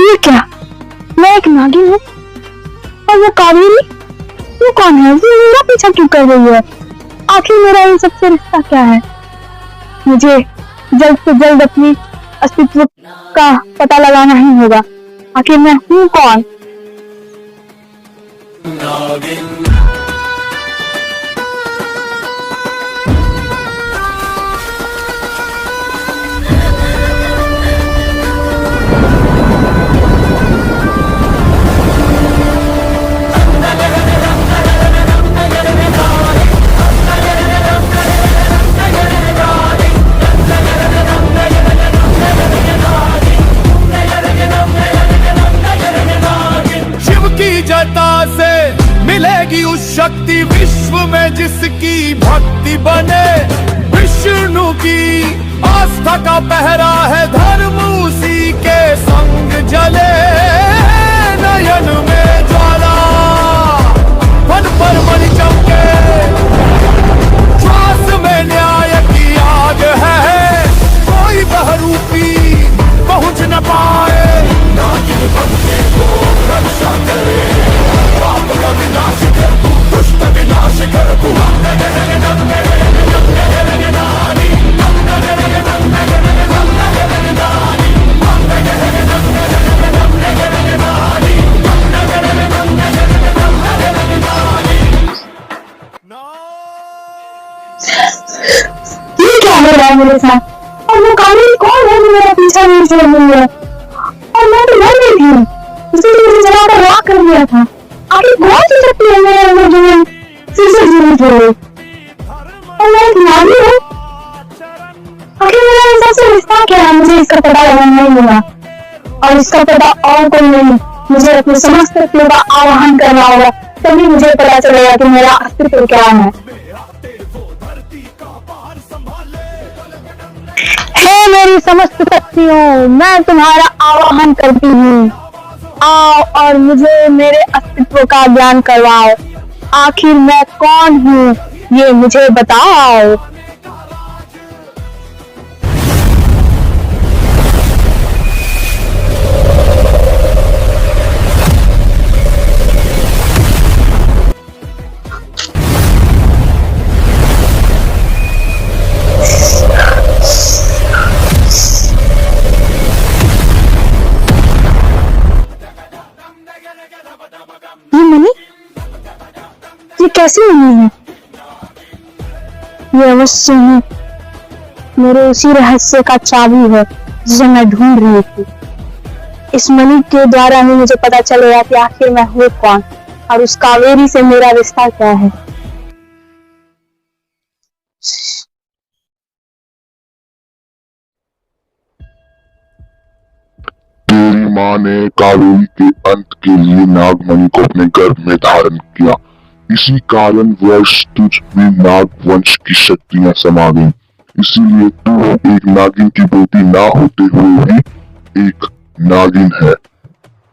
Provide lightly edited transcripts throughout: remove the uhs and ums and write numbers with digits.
ये क्या? मैं एक नागिन हूँ और वो कावेरी, वो कौन है? वो मेरा पीछा क्यों कर रही है? आखिर मेरा इन सबसे रिश्ता क्या है? मुझे जल्द से जल्द अपनी अस्तित्व का पता लगाना ही होगा। आखिर मैं हूँ कौन? से मिलेगी उस शक्ति विश्व में जिसकी भक्ति बने। विष्णु की आस्था का पहरा है धर्म उसी के संग जले। नयन में ज्वाला मन पर मणि चमके, श्वास में न्याय की आग है। कोई बहरूपी पहुंच न पाए। नागिन बनके वो रक्षा करे, पाप का विनाश कर तू, दुष्ट विनाश कर तू। ये क्या हो रहा है मेरे साथ? और वो कावेरी कौन है जो मेरा पीछा नहीं छोड़ रही है? और मैं तो मर गई थी, इसीलिए मुझे जलाकर राख कर दिया था। आखिर कौन सी शक्ति है मेरे अंदर जो मैं फिर से जीवित हो गई? और मैं एक नारी हूँ। आखिर मेरा इन सबसे रिश्ता क्या है? मुझे इसका पता लगाना ही होगा, और इसका पता और कोई नहीं, मुझे अपने समस्त शक्तियों का आवाहन करना होगा, तभी मुझे पता चलेगा कि मेरा अस्तित्व क्या है। हे मेरी समस्त शक्तियों, मैं तुम्हारा आवाहन करती हूँ। आओ और मुझे मेरे अस्तित्व का ज्ञान करवाओ। आखिर मैं कौन हूँ, ये मुझे बताओ। ये मणि, ये कैसी मणि है? ये अवश्य ही मेरे उसी रहस्य का चाबी है जिसे मैं ढूंढ रही थी। इस मणि के द्वारा ही मुझे पता चलेगा कि आखिर मैं हूँ कौन और उस कावेरी से मेरा रिश्ता क्या है। तेरी माँ ने कावेरी के अंत के लिए नागमणि को अपने गर्भ में धारण किया। इसी कारणवश तुझ में नागवंश की शक्तियां समा गईं। इसीलिए तू एक नागिन की बेटी ना होते हुए भी एक नागिन है।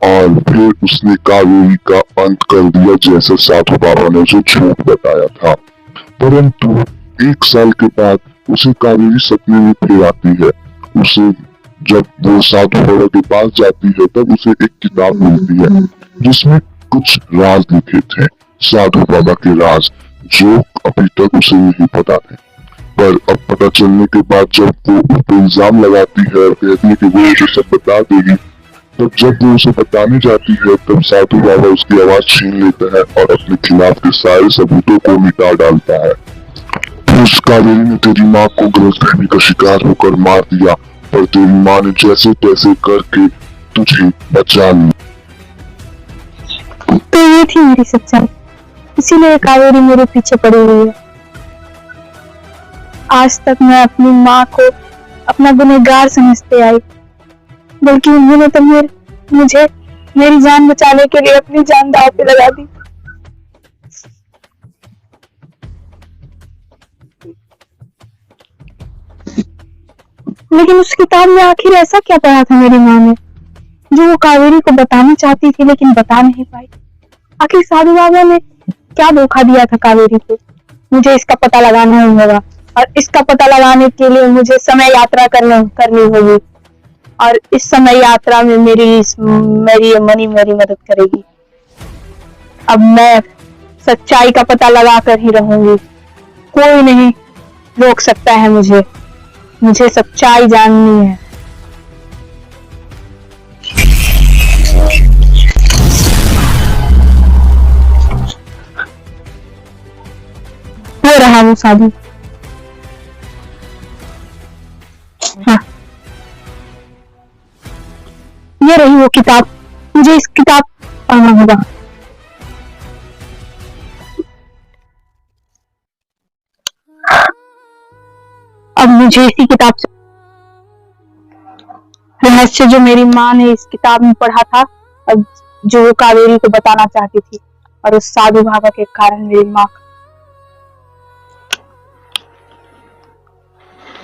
और फिर उसने कावेरी का अंत कर दिया, जैसा साधु बाबा ने जो झूठ बताया था। परंतु 1 साल के बाद उसे कावेरी सपने में फिर आती है। उसे जब वो साधु बाबा के पास जाती है तब उसे एक किताब मिलती है जिसमें कुछ राज लिखे थे, साधु बाबा के राज, जो अभी तक उसे नहीं पता थे। पर अब पता चलने के बाद जब वो उस पर इल्जाम लगाती है और कहती है कि वो उसे सब बता देगी, तब जब वो उसे बताने जाती है तब साधु बाबा उसकी आवाज छीन लेता है और अपने खिलाफ के सारे सबूतों को मिटा डालता है। उस कावेरी ने तेरी माँ को गलतफहमी का शिकार होकर मार दिया, पर तेरी माँ ने जैसे तैसे करके तुझे बचा लिया। तो ये थी मेरी सच्चाई, इसीलिए कावेरी मेरे पीछे पड़ी हुई है। आज तक मैं अपनी माँ को अपना गुनहगार समझते आई, बल्कि उन्होंने तो मुझे मेरी जान बचाने के लिए अपनी जान दांव पे लगा दी। लेकिन उस किताब में आखिर ऐसा क्या पढ़ा था मेरी माँ ने जो वो कावेरी को बताना चाहती थी लेकिन बता नहीं पाई? आखिर साधु बाबा ने क्या धोखा दिया था कावेरी को? मुझे इसका पता लगाना ही होगा, और इसका पता लगाने के लिए मुझे समय यात्रा करनी होगी। और इस समय यात्रा में मेरी मनी मेरी मदद करेगी। अब मैं सच्चाई का पता लगा कर ही रहूंगी। कोई नहीं रोक सकता है मुझे सच्चाई जाननी है। हो रहा वो साधु। हाँ, ये रही वो किताब। मुझे इस किताब पढ़ना होगा। अब मुझे इसी किताब से रहस्य जो मेरी माँ ने इस किताब में पढ़ा था, अब जो वो कावेरी को बताना चाहती थी, और उस साधु बाबा के कारण मेरी माँ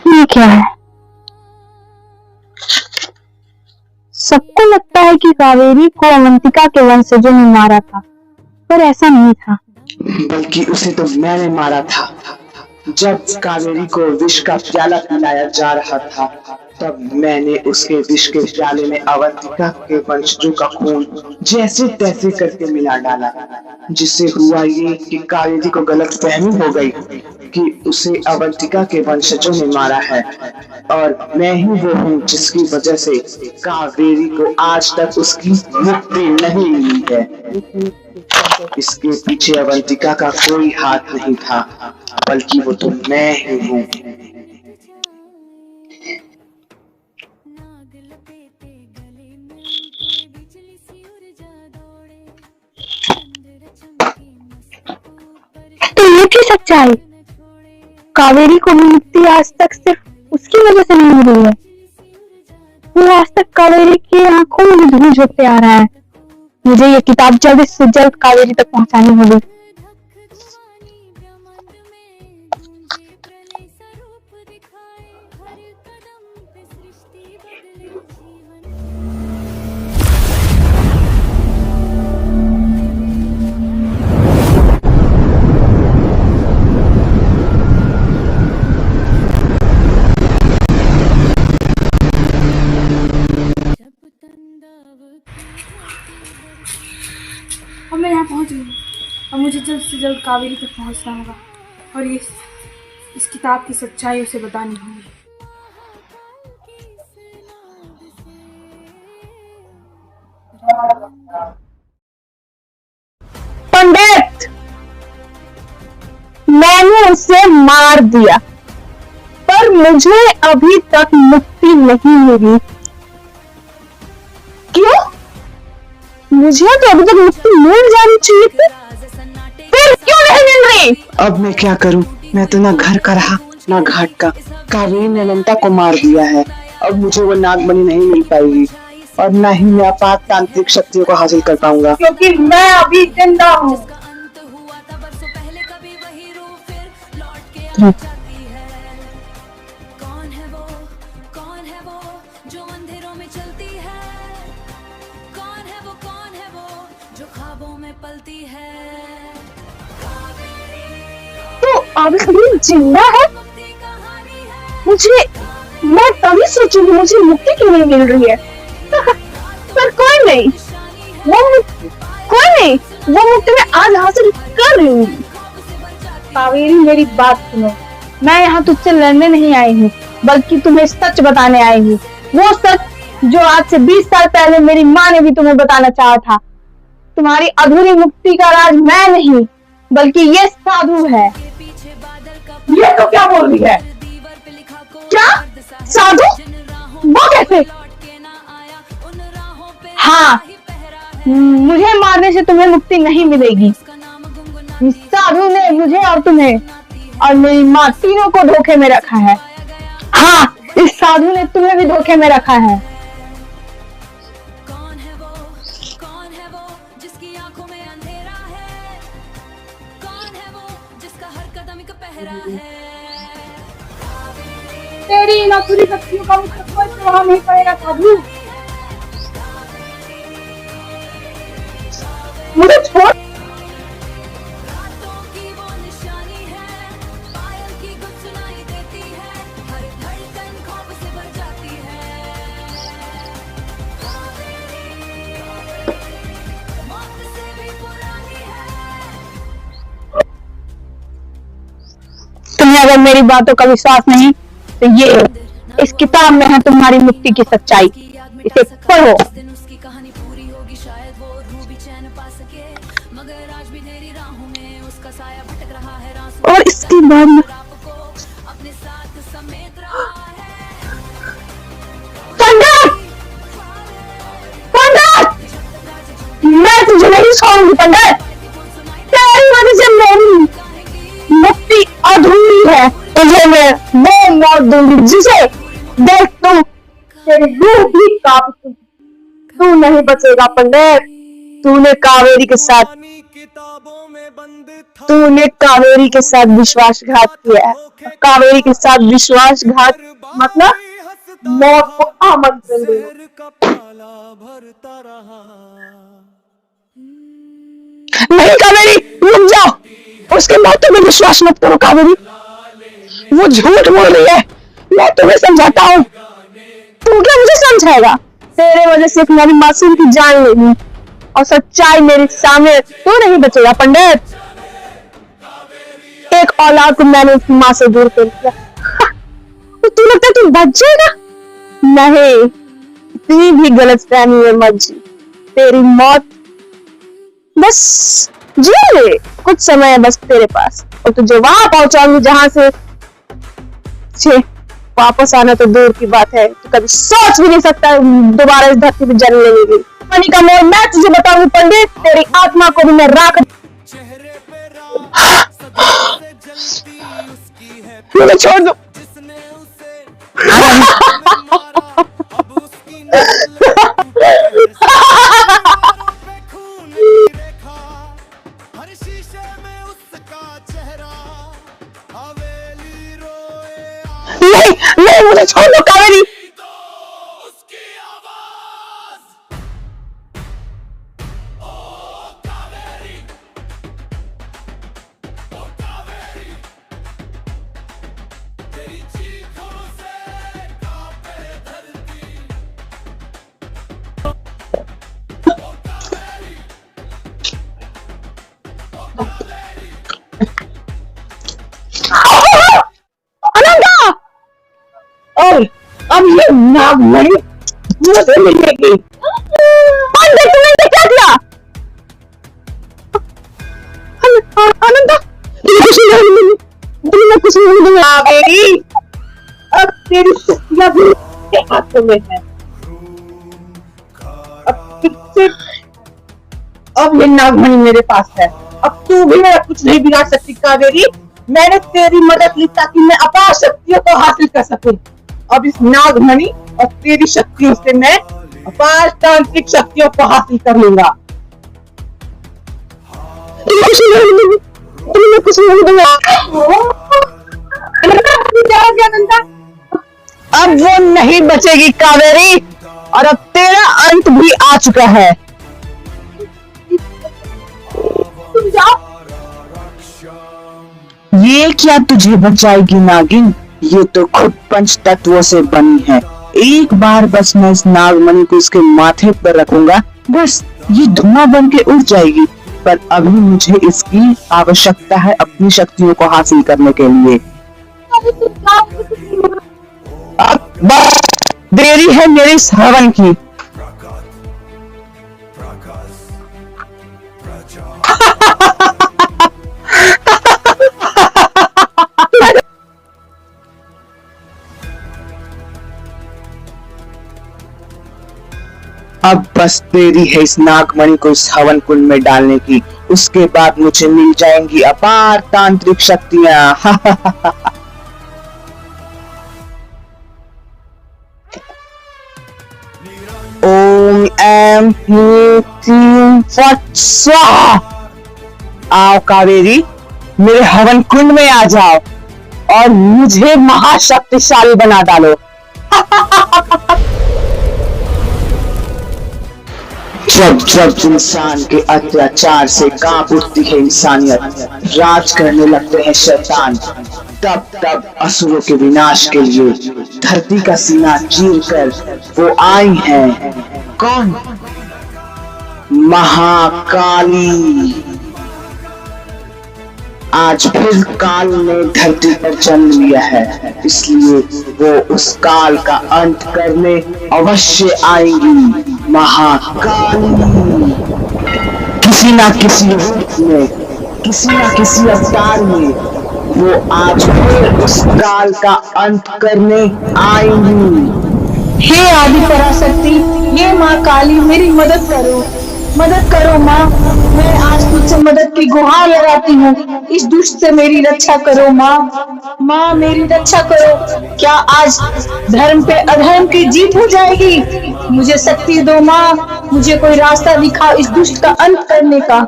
ये क्या है? सबको लगता है कि कावेरी को अवंतिका के वंशजों ने मारा था, पर ऐसा नहीं था। बल्कि उसे तो मैंने मारा था। जब कावेरी को विष का प्याला पिलाया जा रहा था, तब मैंने उसके विष के प्याले में अवंतिका के वंशजों का खून जैसे तैसे करके मिला डाला, जिससे हुआ ये कि कावेरी को गलतफहमी हो गई कि उसे अवंतिका के वंशजों ने मारा है, और मैं ही वो हूँ जिसकी वजह से कावेरी को आज तक उसकी मुक्ति नहीं मिली है। इसके पीछे अवंतिका का कोई हाथ नहीं था, बल्कि वो तो मैं ही हूँ। तो ये थी सच्चाई। कावेरी को मुक्ति आज तक सिर्फ उसकी वजह से नहीं मिली है। वो आज तक कावेरी की आंखों में धूल झोंकते आ रहा है। मुझे ये किताब जल्द से जल्द कावेरी तक पहुंचानी होगी। अब मैं यहाँ पहुँच गई हूँ। अब मुझे जल्द से जल्द कावेरी तक पहुँचना होगा और इस किताब की सच्चाई उसे बतानी होगी। पंडित, मैंने उसे मार दिया, पर मुझे अभी तक मुक्ति नहीं मिली। क्यों? मुझे तो अभी तक मुक्ति मिल जानी चाहिए थी, फिर क्यों नहीं मिल रही? अब मैं क्या करूं? मैं तो ना घर का रहा ना घाट का। कावेरी ने अनंता को मार दिया है। अब मुझे वो नागमणि नहीं मिल पाएगी, और ना ही मैं अपार तांत्रिक शक्तियों को हासिल कर पाऊंगा, क्योंकि मैं अभी जिंदा हूँ। तो अभी भी जिंदा है? मैं तभी सोचूंगी मुझे मुक्ति क्यों नहीं मिल रही है। पर कोई नहीं, वो मुक्ति मैं आज हासिल कर लूंगी। कावेरी, मेरी बात सुनो। मैं यहाँ तुझसे लड़ने नहीं आई हूँ, बल्कि तुम्हें सच बताने आई हूँ। वो सच जो आज से 20 साल पहले मेरी माँ ने भी तुम्हें बताना चाहा था। तुम्हारी अधूरी मुक्ति का राज मैं नहीं, बल्कि ये साधु है। ये तो क्या बोल रही है? क्या साधु? वो कैसे? हाँ, मुझे मारने से तुम्हें मुक्ति नहीं मिलेगी। इस साधु ने मुझे और तुम्हें और मेरी माँ तीनों को धोखे में रखा है। हाँ, इस साधु ने तुम्हें भी धोखे में रखा है। तेरी इन अधूरी शक्तियों का मुझे कोई प्रभाव नहीं पड़ेगा साधु। मुझे छोड़। अगर मेरी बातों का विश्वास नहीं तो ये इस किताब में है तुम्हारी मुक्ति की सच्चाई, इसे पढ़ो। और इसके बाद में पंडित, पंडित, मैं तुझे नहीं छोड़ूंगी पंडित। तेरी वजह से मेरी मुक्ति अधूरी है। तुझे मैं वो मौत दूंगी जिसे देख तुम तेरी रूह भी कांप उठेगी। तू नहीं बचेगा पंडित। तूने कावेरी के साथ विश्वासघात किया है। कावेरी के साथ विश्वासघात मतलब मौत को आमंत्रण देना। नहीं कावेरी, रुक जाओ। उसके मौतों में विश्वास मत करो कावेरी, वो झूठ बोल रही है। मैं तुम्हें समझाता हूँ, तू क्या मुझे समझाएगा? तेरे वजह से एक मेरी मासूम की जान लेगी और सच्चाई मेरे सामने। तू नहीं बचेगा पंडित। एक औलाद को मैंने उसकी माँ से दूर कर दिया। तू लगता है तू बच जाएगा? नहीं, इतनी भी गलतफहमी में मत जी। तेरी मौत बस जी ले, कुछ समय है बस तेरे पास, और तुझे वहां पहुंचाऊंगी जहां से वापस आना तो दूर की बात है, तो कभी सोच भी नहीं सकता दोबारा इस धरती पे जन्म लेने की। पानी का मोल मैं तुझे बताऊंगी पंडित, तेरी आत्मा को भी मैं राख। मुझे छोड़ दो। नहीं नहीं, मुझे छोड़ दो कावेरी। अब ये नागमणि मुझे मिलेगी। पंडित तुमने ये क्या किया? आनंदा, तुम्हें कुछ नहीं दूंगा बेटी। अब तेरी शक्तियां भी तेरे हाथों में है। अब ये नागमणि मेरे पास है। अब तू भी मेरा कुछ नहीं बिगाड़ सकती कावेरी। मैंने तेरी मदद ली ताकि मैं अपार शक्तियों को हासिल कर सकूं। अब इस नागमणि और तेरी शक्तियों से मैं अपार तांत्रिक शक्तियों को हासिल कर लूंगा। कुछ नहीं दूंगा। अब वो नहीं बचेगी कावेरी, और अब तेरा अंत भी आ चुका है। ये क्या तुझे बचाएगी नागिन? ये तो खुद पंच तत्वों से बनी है। एक बार बस मैं इस नागमणि को इसके माथे पर रखूंगा, बस ये धुआं बन के उड़ जाएगी। पर अभी मुझे इसकी आवश्यकता है अपनी शक्तियों को हासिल करने के लिए। अब बस देरी है मेरे इस हवन की। अब बस देरी है इस नागमणि को इस हवन कुंड में डालने की। उसके बाद मुझे मिल जाएंगी अपार तांत्रिक शक्तियां। ओम ऐं ह्रीं क्लीं फट् स्वाहा। आओ कावेरी, मेरे हवन कुंड में आ जाओ और मुझे महाशक्तिशाली बना डालो। जब जब इंसान के अत्याचार से कांप उठती है इंसानियत, राज करने लगते हैं शैतान, तब तब असुरों के विनाश के लिए धरती का सीना चीर कर वो आई हैं। कौन? महाकाली। आज फिर काल ने धरती पर जन्म लिया है, इसलिए वो उस काल का अंत करने अवश्य आएंगी महाकाली। किसी ना किसी रूप में, किसी ना किसी अवतार में वो आज फिर उस काल का अंत करने आएंगी। हे आदि पराशक्ति, ये माँ काली मेरी मदद करो माँ। मैं आज तुझसे मदद की गुहार लगाती हूँ, इस दुष्ट से मेरी रक्षा करो माँ मेरी रक्षा करो। क्या आज धर्म पे अधर्म की जीत हो जाएगी? मुझे शक्ति दो माँ, मुझे कोई रास्ता दिखाओ इस दुष्ट का अंत करने का।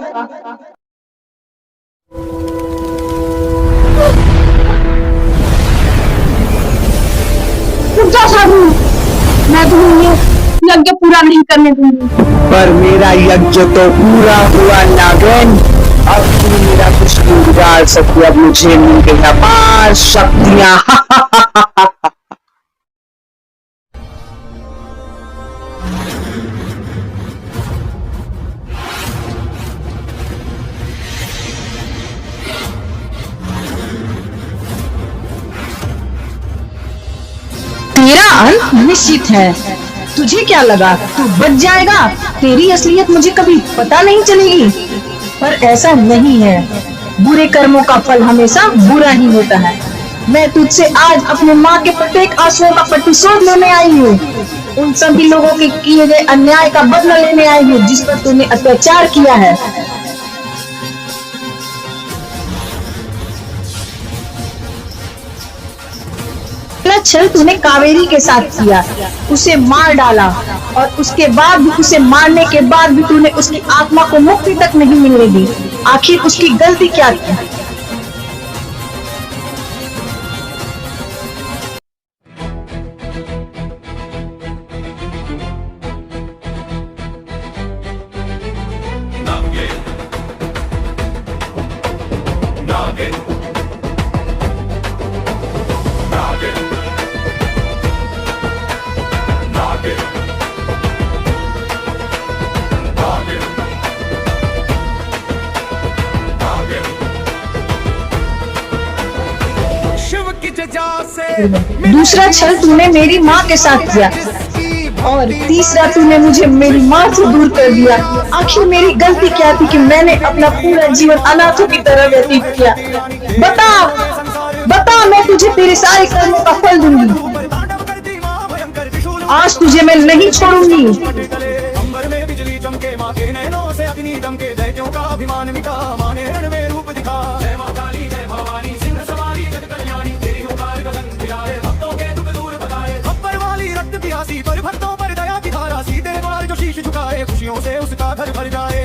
साधु, मैं तुम्हें यज्ञ पूरा नहीं करने दूंगी। पर मेरा यज्ञ तो पूरा हुआ नागिन। अब तू मेरा कुछ नहीं बिगाड़ सकती। अब मुझे मिल गई अपार शक्तियां। तेरा अंत निश्चित है। तुझे क्या लगा तू बच जाएगा? तेरी असलियत मुझे कभी पता नहीं चलेगी। पर ऐसा नहीं है, बुरे कर्मों का फल हमेशा बुरा ही होता है। मैं तुझसे आज अपने माँ के प्रत्येक आंसुओं का प्रतिशोध लेने आई हूँ। उन सभी लोगों के किए गए अन्याय का बदला लेने आई हूँ जिस पर तूने अत्याचार किया है। छल तूने कावेरी के साथ किया, उसे मार डाला और उसके बाद भी, उसे मारने के बाद भी तूने उसकी आत्मा को मुक्ति तक नहीं मिलने दी। आखिर उसकी गलती क्या थी? दूसरा छल तूने मेरी माँ के साथ किया और तीसरा तूने मुझे मेरी माँ से दूर कर दिया। आखिर मेरी गलती क्या थी कि मैंने अपना पूरा जीवन अनाथों की तरह व्यतीत किया? बता, मैं तुझे तेरे सारे कर्मों का फल दूंगी। आज तुझे मैं नहीं छोड़ूंगी। पर भक्तों पर दया की धारा सीधे द्वार जो शीश झुकाए, खुशियों से उसका घर भर जाए।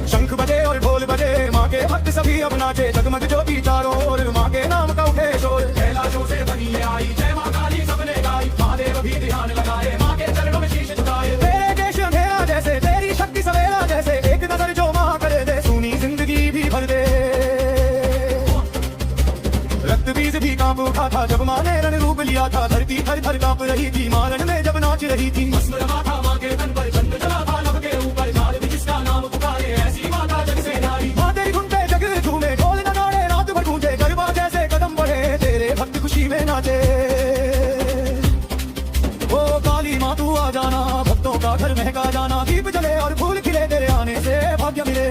शंख बजे और ढोल बजे, माँ के भक्त सभी अब नाचे। जगमग ज्योति चारों ओर, माँ के नाम का उठे शोर। कैलाशों से बनी ये आई जय माँ काली सबने गाई। महादेव भी ध्यान लगाए, माँ के चरणों में शीश झुकाए। तेरे केश अंधेरा जैसे, तेरी शक्ति सवेरा जैसे। एक नजर जो माँ करे दे, सुनी जिंदगी भी भर दे। रक्त बीज भी कांप उठा था जब माँ ने रण रूप लिया था। धरती थर थर कांप रही थी, माँ रण में जब नाच रही थी। था माँ के तन पर चंद्र चला था लब के ऊपर। जाल भी जिसका नाम पुकारे, ऐसी माता जग से नारी। माँ तेरी धुन पे जग झूमे, ढोल नगाड़े रात भर गूंजे। गरबा जैसे कदम बढ़े, तेरे भक्त खुशी में नाचे। ओ काली माँ तू आ जाना, भक्तों का घर महका जाना। दीप जले और फूल खिले, तेरे आने से भाग्य मिले।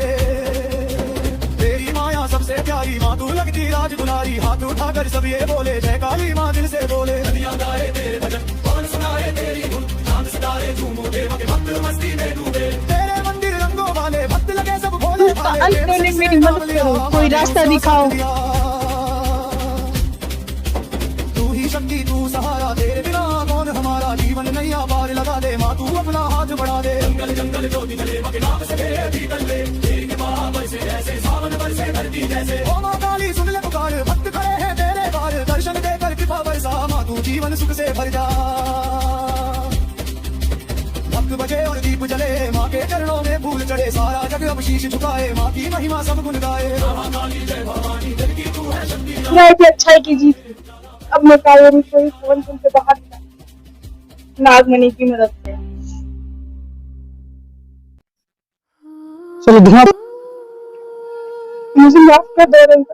सबसे प्यारी माँ तू लगती राज दुलारी। हाथ उठाकर सब ये बोले, जय काली माँ दिल से बोले। नदियाँ गाए तेरे भजन, पवन सुनाए तेरी धुन। चांद सितारे झूमो, देव के भक्त मस्ती में डूबे। तेरे मंदिर रंगों वाले, भक्त लगे सब भोले भाले। मेरी मदद करो, कोई रास्ता दिखाओ। तू ही शक्ति तू सहारा, तेरे बिना कौन हमारा। जीवन नैया पार लगा दे, माँ तू अपना हाथ बढ़ा दे। जंगल जंगल ज्योति जले, मके नाम से भीतर ले। तेरी कृपा बरसे ऐसे, सावन बरसे धरती जैसे। ओ माँ काली सुन ले पुकार, भक्त खड़े हैं तेरे द्वार। दर्शन देकर कृपा बरसा, माँ तू जीवन सुख से भर जा। भक्त बजे और दीप जले, माँ के चरणों में फूल चढ़े। सारा जग अब शीश झुकाए, माँ की महिमा सब गुण गाए। काली जय भवानी, दिल की तू है शक्ति। अच्छाई की जीत। अब मैं कावेरी को इस पवन कुंड से बाहर नागमणि की मदद से। चलो धुआं मुझे माफ कर दो अनंता,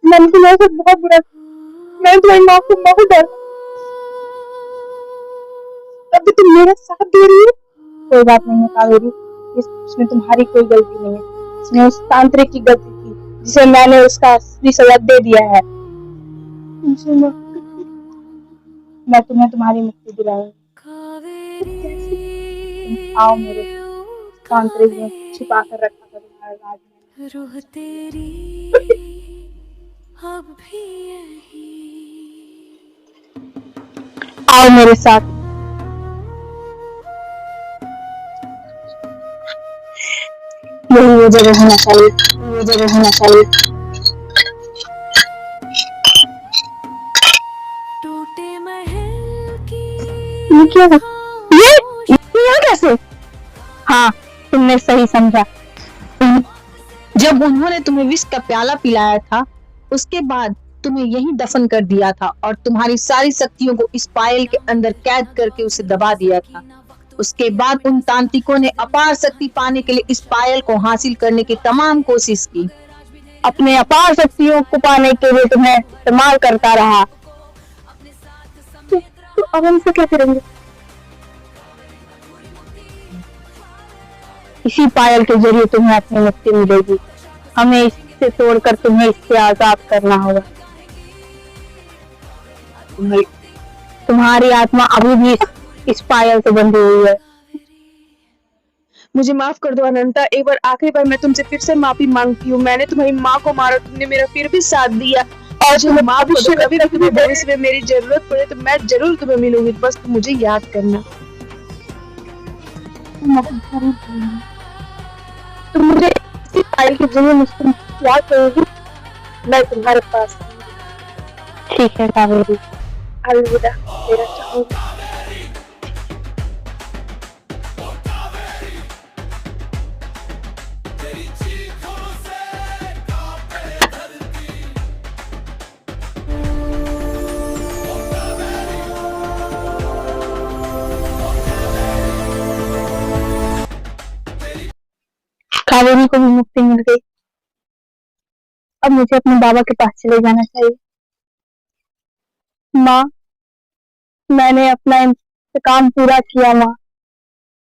मैंने तुम्हारे साथ बहुत बुरा किया। मैंने तुम्हारी माँ को बहुत डरा। अभी तुम मेरा साथ दे रही हो। कोई बात नहीं है कावेरी, इसमें तुम्हारी कोई गलती नहीं है। इसमें उस तांत्रिक की गलती थी जिसे मैंने उसका असली सजा दे दिया है। मुझे माफ कर दो। मैं तुम्हें तुम्हारी मुक्ति दिलाऊंगी। तुम आओ, मेरे तांत्रिक ने छिपा कर रखा था तुम्हारा राज में। रूह तेरी अब भी यही। आओ मेरे साथ। यही वो जगह होना चाहिए, वो जगह होना चाहिए। टूटे महल की ये क्या है? ये यहाँ कैसे? हाँ, तुमने सही समझा। जब उन्होंने तुम्हें विष का प्याला पिलाया था, उसके बाद तुम्हें यहीं दफन कर दिया था और तुम्हारी सारी शक्तियों को इस पायल के अंदर कैद करके उसे दबा दिया था। उसके बाद उन तांत्रिकों ने अपार शक्ति पाने के लिए इस पायल को हासिल करने की तमाम कोशिश की। अपने अपार शक्तियों को पाने के लिए तुम्हें इस्तेमाल करता रहा। तो अब हम इसे क्या करेंगे? इसी पायल के जरिए तुम्हें अपनी मुक्ति मिलेगी। हमें इससे तोड़कर तुम्हें इससे आजाद करना होगा। तुम्हारी आत्मा अभी भी इस पायल से बंधी हुई है। मुझे माफ कर दो अनंता, एक बार आखिरी बार मैं तुमसे फिर से माफी मांगती हूँ। मैंने तुम्हारी माँ को मारा, तुमने मेरा फिर भी साथ दिया। और जो माफ कर दो, कभी भी तुम्हें भविष्य में मेरी जरूरत पड़े तो मैं जरूर तुम्हें मिलूंगी, बस तुम मुझे याद करना। तुम मुझे इसी पायल के जरिए मुझसे याद करोगी, मैं तुम्हारे पास। ठीक है कावेरी, अलविदा मेरा चाहूंगा। कावेरी को भी मुक्ति मिल गई। अब मुझे अपने बाबा के पास चले जाना चाहिए। माँ, मैंने अपना इंतकाम पूरा किया। माँ,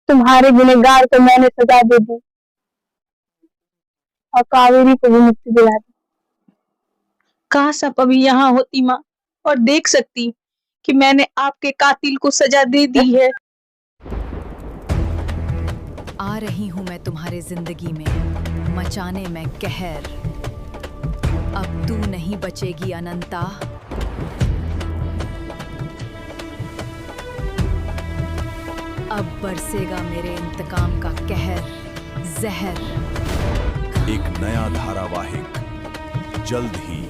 तुम्हारे गुनहगार को मैंने सजा दे दी और कावेरी को भी मुक्ति दिला दी। काश आप अभी यहाँ होती माँ और देख सकती कि मैंने आपके कातिल को सजा दे दी है। आ रही हूँ मैं तुम्हारे जिंदगी में, मचाने में कहर। अब तू नहीं बचेगी अनंता। अब बरसेगा मेरे इंतकाम का कहर, जहर। एक नया धारावाहिक जल्द ही